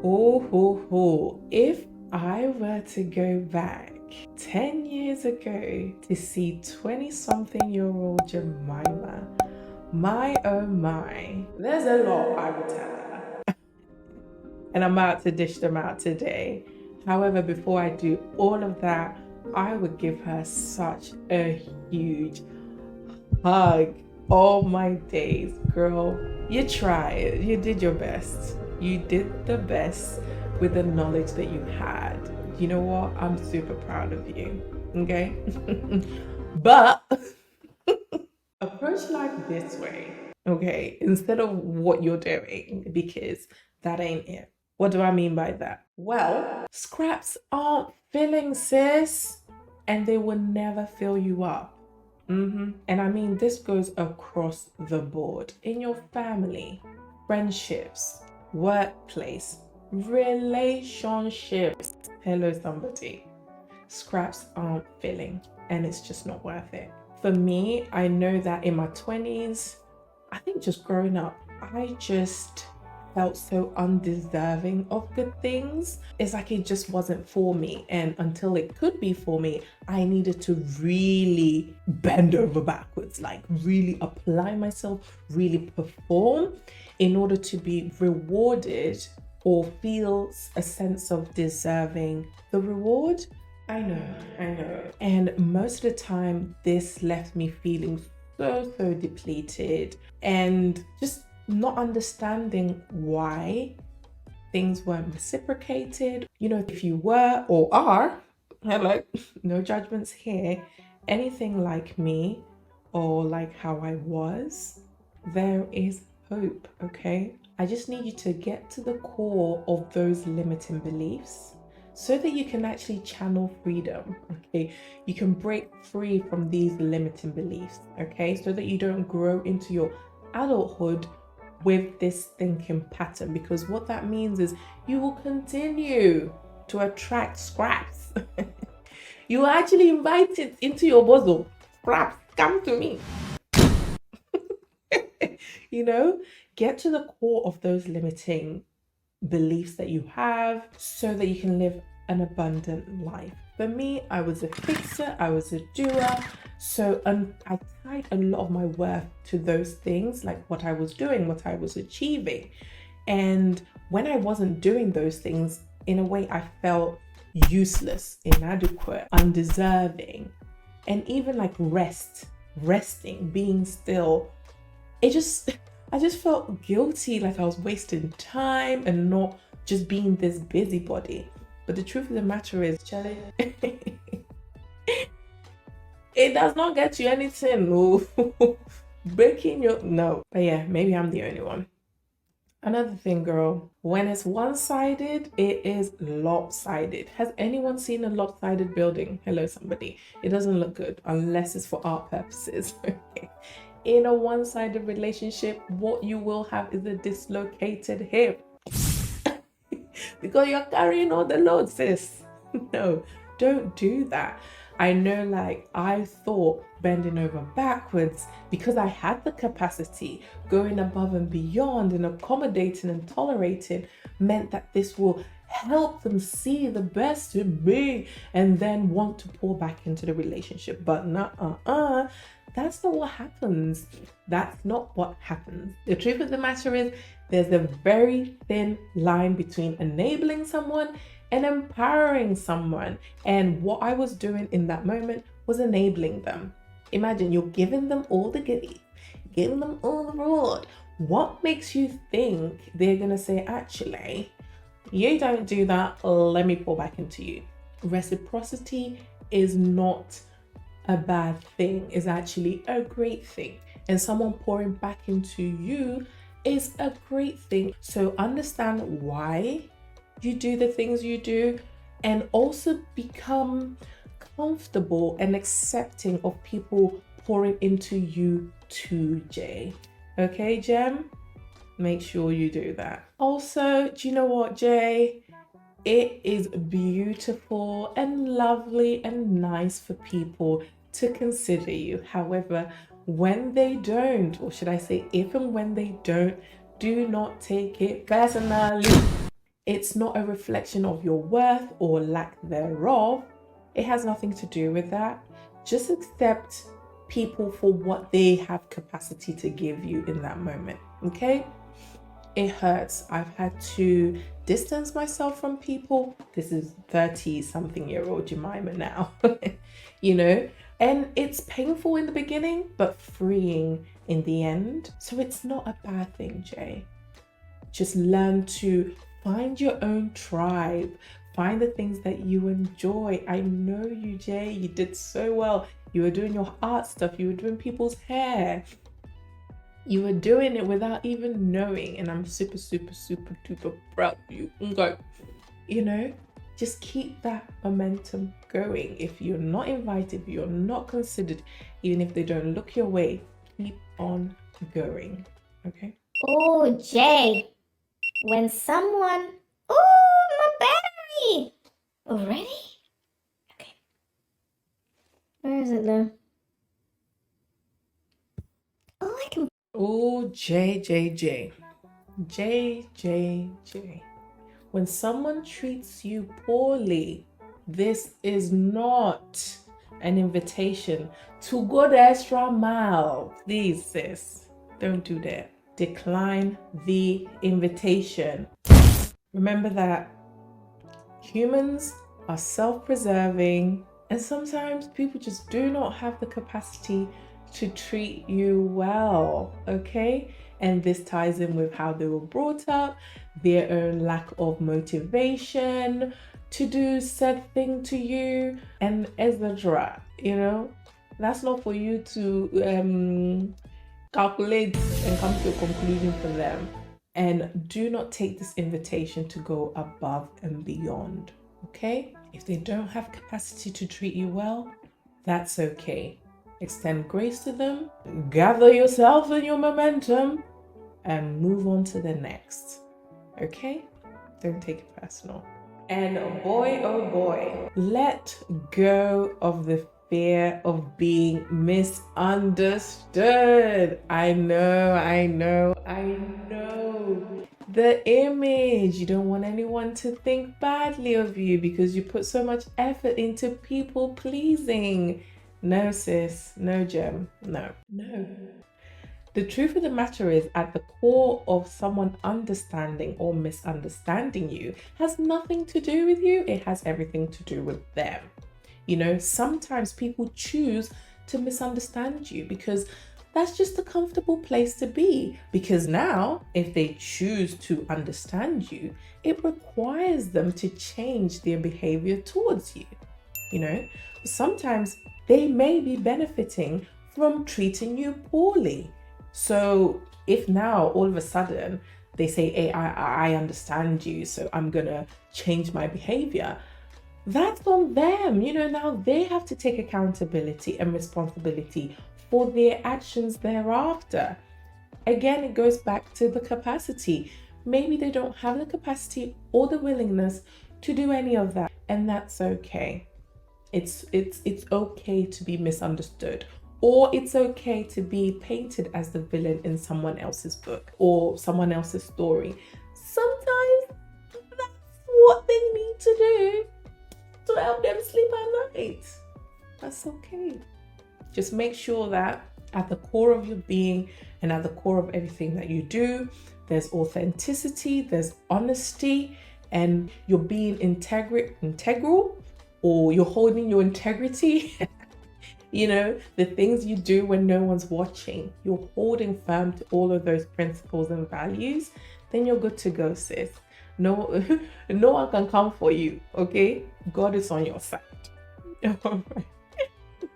If I were to go back 10 years ago to see 20-something-year-old Jemima, my oh my, there's a lot I would tell her. And I'm about to dish them out today. However, before I do all of that, I would give her such a huge hug. All my days, girl. You tried. You did your best. You did the best with the knowledge that you had. You know what? I'm super proud of you. Okay? But approach life this way, okay? Instead of what you're doing, because that ain't it. What do I mean by that? Well, scraps aren't filling, sis, and they will never fill you up. And I mean, this goes across the board in your family, friendships, workplace, relationships. Hello, somebody. Scraps aren't filling, and it's just not worth it. For me, I know that in my 20s, I think just growing up, I just felt so undeserving of good things. It's like it just wasn't for me. And until it could be for me, I needed to really bend over backwards, like really apply myself, really perform in order to be rewarded or feel a sense of deserving the reward. I know. And most of the time, this left me feeling so depleted and just not understanding why things weren't reciprocated. You know, if you were or are, hello, no judgments here, anything like me or like how I was, there is hope, okay? I just need you to get to the core of those limiting beliefs so that you can actually channel freedom, okay? You can break free from these limiting beliefs, okay? So that you don't grow into your adulthood with this thinking pattern, because what that means is you will continue to attract scraps. You actually invite it into your bosom. Scraps, come to me. You know, get to the core of those limiting beliefs that you have so that you can live an abundant life. For me, I was a fixer, I was a doer. So I tied a lot of my worth to those things, like what I was doing, what I was achieving. And when I wasn't doing those things, in a way, I felt useless, inadequate, undeserving. And even like resting, being still, I just felt guilty, like I was wasting time and not just being this busybody. But the truth of the matter is, Charlie, it does not get you anything. No. Breaking your no. But yeah, maybe I'm the only one. Another thing, girl, when it's one-sided, it is lopsided. Has anyone seen a lopsided building? Hello, somebody. It doesn't look good unless it's for art purposes. In a one-sided relationship, what you will have is a dislocated hip. Because you're carrying all the load, sis. No, don't do that. I know, like, I thought bending over backwards, because I had the capacity, going above and beyond and accommodating and tolerating, meant that this will help them see the best in me and then want to pour back into the relationship. But that's not what happens. That's not what happens. The truth of the matter is, there's a very thin line between enabling someone and empowering someone. And what I was doing in that moment was enabling them. Imagine you're giving them all the goodies, giving them all the reward. What makes you think they're going to say, actually, you don't do that, let me pour back into you? Reciprocity is not a bad thing, it's actually a great thing. And someone pouring back into you is a great thing. So understand why you do the things you do, and also become comfortable and accepting of people pouring into you too, Jay. Okay, Jem? Make sure you do that. Also, do you know what, Jay? It is beautiful and lovely and nice for people to consider you. However, when they don't, or should I say, if and when they don't, do not take it personally. It's not a reflection of your worth or lack thereof. It has nothing to do with that. Just accept people for what they have capacity to give you in that moment, okay? It hurts. I've had to distance myself from people. This is 30-something-year-old Jemima now, you know? And it's painful in the beginning, but freeing in the end. So it's not a bad thing, Jay. Just learn to find your own tribe. Find the things that you enjoy. I know you, Jay. You did so well. You were doing your art stuff. You were doing people's hair. You were doing it without even knowing. And I'm super, super, super, duper proud of you. Okay. You know, just keep that momentum going. If you're not invited, if you're not considered, even if they don't look your way, keep on going. Okay. Oh, Jay. When someone... Oh, my battery! Already? Okay. Where is it though? Oh, I can... Oh, J. When someone treats you poorly, this is not an invitation to go the extra mile. Please, sis, don't do that. Decline the invitation. Remember that humans are self-preserving, and sometimes people just do not have the capacity to treat you well, okay? And this ties in with how they were brought up, their own lack of motivation to do said thing to you, and etc. You know, that's not for you to calculate and come to a conclusion for them. And do not take this invitation to go above and beyond, okay? If they don't have capacity to treat you well, that's okay. Extend grace to them, gather yourself and your momentum, and move on to the next, okay? Don't take it personal. And oh boy, let go of the fear of being misunderstood. I know. The image. You don't want anyone to think badly of you because you put so much effort into people pleasing. No, sis, no, Gem, no. The truth of the matter is, at the core of someone understanding or misunderstanding you has nothing to do with you. It has everything to do with them. You know, sometimes people choose to misunderstand you because that's just a comfortable place to be. Because now, if they choose to understand you, it requires them to change their behavior towards you. You know, sometimes they may be benefiting from treating you poorly. So if now all of a sudden they say, hey, I understand you, so I'm gonna change my behavior, that's on them. You know, now they have to take accountability and responsibility for their actions thereafter. Again, it goes back to the capacity. Maybe they don't have the capacity or the willingness to do any of that, and that's okay. It's okay to be misunderstood, or it's okay to be painted as the villain in someone else's book or someone else's story. Sometimes that's what they need to do to help them sleep at night. That's okay. Just make sure that at the core of your being and at the core of everything that you do, there's authenticity, there's honesty, and you're being integral, or you're holding your integrity. You know, the things you do when no one's watching, you're holding firm to all of those principles and values, then you're good to go, sis. No one can come for you, okay? God is on your side.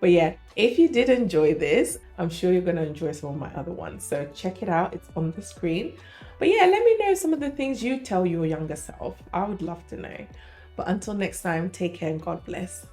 But yeah, if you did enjoy this, I'm sure you're going to enjoy some of my other ones. So check it out. It's on the screen. But yeah, let me know some of the things you tell your younger self. I would love to know. But until next time, take care and God bless.